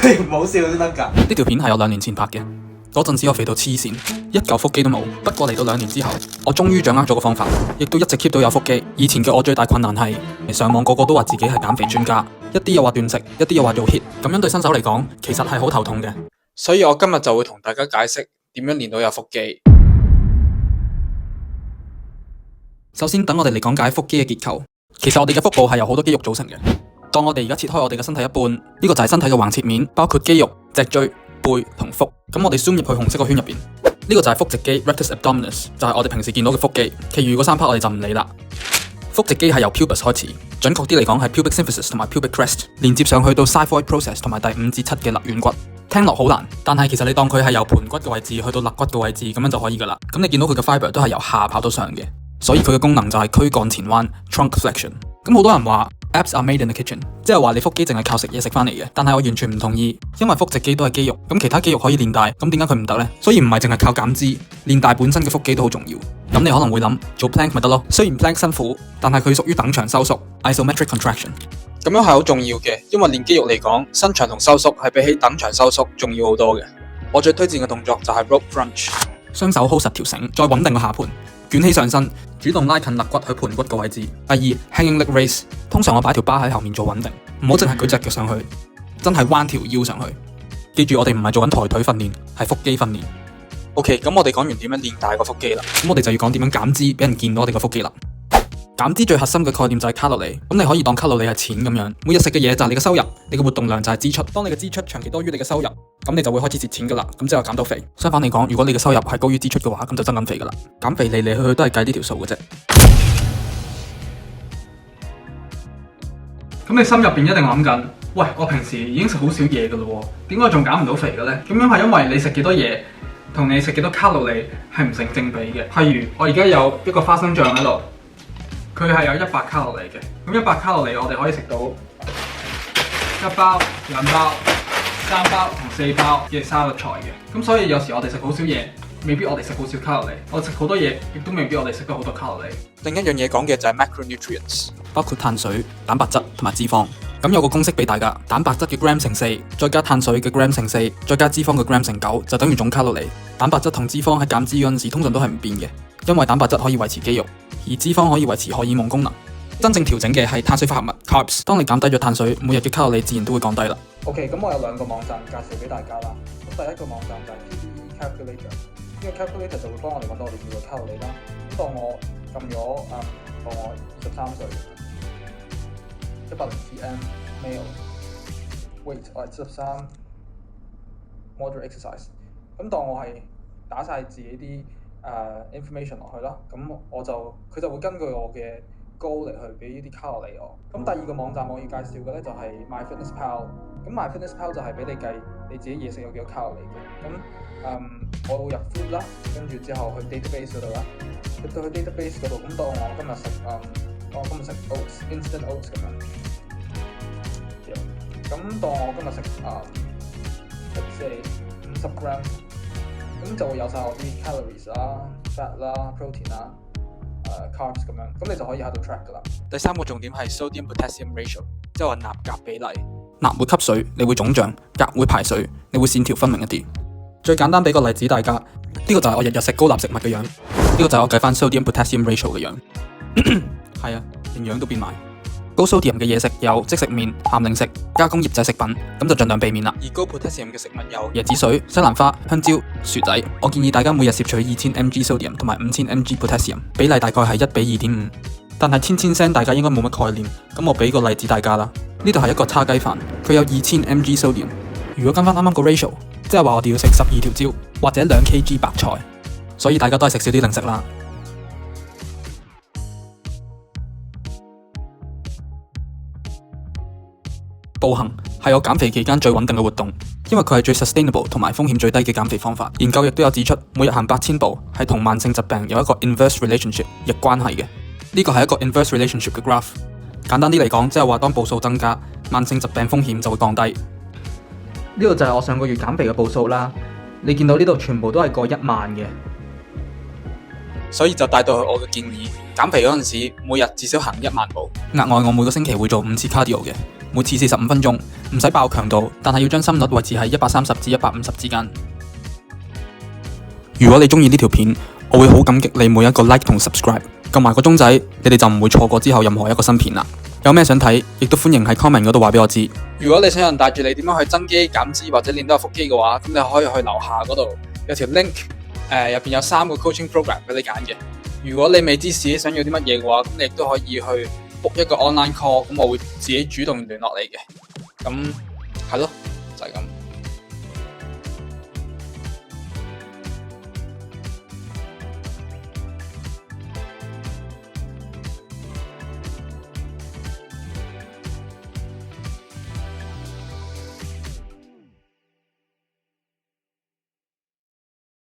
你唔好笑先得㗎。呢條片係我2年前拍嘅，嗰陣時我肥到黐線，一嚿腹肌都冇。不過嚟到2年之後，我終於掌握咗個方法，亦都一直 keep 到有腹肌。以前嘅我最大困難係上網個個都話自己係減肥專家，一啲又話斷食，一啲又話做 HIIT，咁樣對新手嚟講其實係好頭痛嘅。所以我今日就會同大家解釋點樣練到有腹肌。首先等我哋嚟講解腹肌嘅結構。其實我哋嘅腹部係由好多肌肉組成嘅。當我哋而家切開我哋嘅身體一半，呢個就係身體嘅橫切面，包括肌肉、脊椎、背同腹。咁我哋 zoom 入去紅色個圈入邊，呢個就係腹直肌 rectus abdominis， 就係我哋平時見到嘅腹肌。其餘嗰3 part 我哋就唔理啦。腹直肌係由 pubis 開始，準確啲嚟講係 pubic symphysis 同埋 pubic crest， 連接上去到 xiphoid process 同埋第5至7嘅肋軟骨。聽落好難，但係其實你當佢係由盤骨嘅位置去到肋骨嘅位置，咁樣就可以噶啦。咁你見到佢嘅 fiber 都係由下跑到上嘅。所以佢嘅功能就係軀幹前彎 trunk flexion。咁好多人話 abs are made in the kitchen， 即係話你腹肌淨係靠食嘢食翻嚟嘅。但係我完全唔同意，因為腹直肌都係肌肉，咁其他肌肉可以練大，咁點解佢唔得呢？所以唔係淨係靠減脂，練大本身嘅腹肌都好重要。咁你可能會諗做 plank 咪得咯？雖然 plank 辛苦，但係佢屬於等長收縮 isometric contraction。咁樣係好重要嘅，因為練肌肉嚟講，伸長同收縮係比起等長收縮重要好多嘅。我最推薦嘅動作就係 rope crunch， 雙手 hold 實條繩，再穩定個下盤。捲起上身，主動拉近肋骨去盤骨嘅位置。第二 hanging leg raise， 通常我擺條巴喺後面做穩定，唔好淨係舉隻腳上去，真係彎條腰上去。記住我哋唔係做緊抬腿訓練，係腹肌訓練。OK， 咁我哋講完點樣練大個腹肌啦，咁我哋就要講點樣減脂，俾人見到我哋個腹肌啦。減脂最核心嘅概念就係卡路里，咁你可以當卡路里係錢咁樣，每日食嘅嘢就係你嘅收入，你嘅活動量就係支出。當你嘅支出長期多於你嘅收入，咁你就會開始蝕錢噶啦，咁之後減到肥。相反嚟講，如果你嘅收入係高於支出嘅話，咁就增緊肥噶啦。減肥嚟嚟去去都係計呢條數嘅啫。咁你心入邊一定諗緊，喂，我平時已經食好少嘢噶咯，點解仲減唔到肥嘅咧？咁樣係因為你食幾多嘢同你食幾多卡路里係唔成正比嘅。譬如我而家有一個花生醬喺度。佢係有100卡路里嘅，咁100卡路里我哋可以食到1包、2包、3包同4包嘅沙律菜嘅，咁所以有時我哋食好少嘢，未必我哋食好少卡路里；我哋食好多嘢，亦都未必我哋食得好多卡路里。另一樣嘢講嘅就係 macronutrients， 包括碳水、蛋白質同埋脂肪。咁有個公式俾大家，蛋白質嘅 gram 乘4，再加碳水嘅 gram 乘4，再加脂肪嘅 gram 乘9，就等於總卡路里。蛋白質同脂肪喺減脂嗰陣時通常都係唔變嘅，因為蛋白質可以維持肌肉，而脂肪可以維持荷爾蒙功能。真正調整嘅係碳水化合物 carbs。當你減低咗碳水，每日嘅卡路里自然都會降低啦。OK， 咁我有2個網站介紹俾大家啦。咁第一個網站就係 PBE Calculator， 呢個 calculator 就會幫我哋揾到我哋要嘅卡路里啦。咁當我撳咗當我23歲，100 cm male weight 我係73 moderate exercise。咁當我係打晒自己啲information 落去啦，咁佢就會根據我嘅高嚟去俾呢啲卡路里我。咁第二個網站我要介紹嘅咧就係 MyFitnessPal。咁 MyFitnessPal 就係俾你計你自己嘢食有幾多卡路里嘅。咁我會入 food 啦，跟住之後去 database 嗰度啦，入到去 database 嗰度，咁當我今日食oats instant oats 咁樣。咁當我今日食50 gram， 咁就會有晒我啲 calories 啦、fat 啦、protein 啦。carbs 咁樣，咁你就可以喺度 track 噶啦。第3個重點係 sodium potassium ratio， 即係話鈉鉀比例。鈉會吸水，你會腫脹；鉀會排水，你會線條分明一啲。最簡單俾個例子大家，呢個就係我日日食高鈉食物嘅樣，呢個就係我計翻 sodium potassium ratio 嘅樣。係啊，連樣都變埋。高 sodium 嘅嘢食有即食麵、鹹零食、加工醃製食品，咁就盡量避免啦。而高 potassium 嘅食物有椰子水、西蘭花、香蕉、薯仔。我建議大家每日攝取2000 mg sodium 同埋5000 mg potassium， 比例大概係1比 2.5。但係千聲大家應該冇乜概念，咁我俾個例子大家啦。呢度係一個叉雞飯，佢有2000 mg sodium。如果跟翻啱啱個 ratio， 即係話我哋要食12條蕉或者2 kg 白菜，所以大家都係食少啲零食啦。步行係我減肥期間最穩定嘅活動，因為佢係最 sustainable 同埋風險最低嘅減肥方法。研究亦都有指出，每日行8000步係同慢性疾病有一個 inverse relationship 逆關係嘅。呢個係一個 inverse relationship 嘅 graph。簡單啲嚟講，即係話當步數增加，慢性疾病風險就會降低。呢度就係我上個月減肥嘅步數啦。你見到呢度全部都係過1萬嘅。所以就帶到去我嘅建議，減肥嗰陣時每日至少行1萬步。額外我每個星期會做5次 cardio 嘅，每次45分鐘，唔使爆強度，但係要將心率維持喺130至150之間。如果你中意呢條片，我會好感激你每一個 like 同 subscribe， 撳埋個鐘仔，你哋就唔會錯過之後任何一個新片啦。有咩想睇，亦都歡迎喺 comment 嗰度話俾我知。如果你想有人帶住你點樣去增肌減脂或者練到腹肌嘅話，咁你可以去樓下嗰度有條 link，入邊有3個 coaching program 俾你揀嘅。如果你未知自己想要啲乜嘢嘅話，咁你亦都可以去 book 一個 online call，咁我會自己主動聯絡你嘅。咁係咯。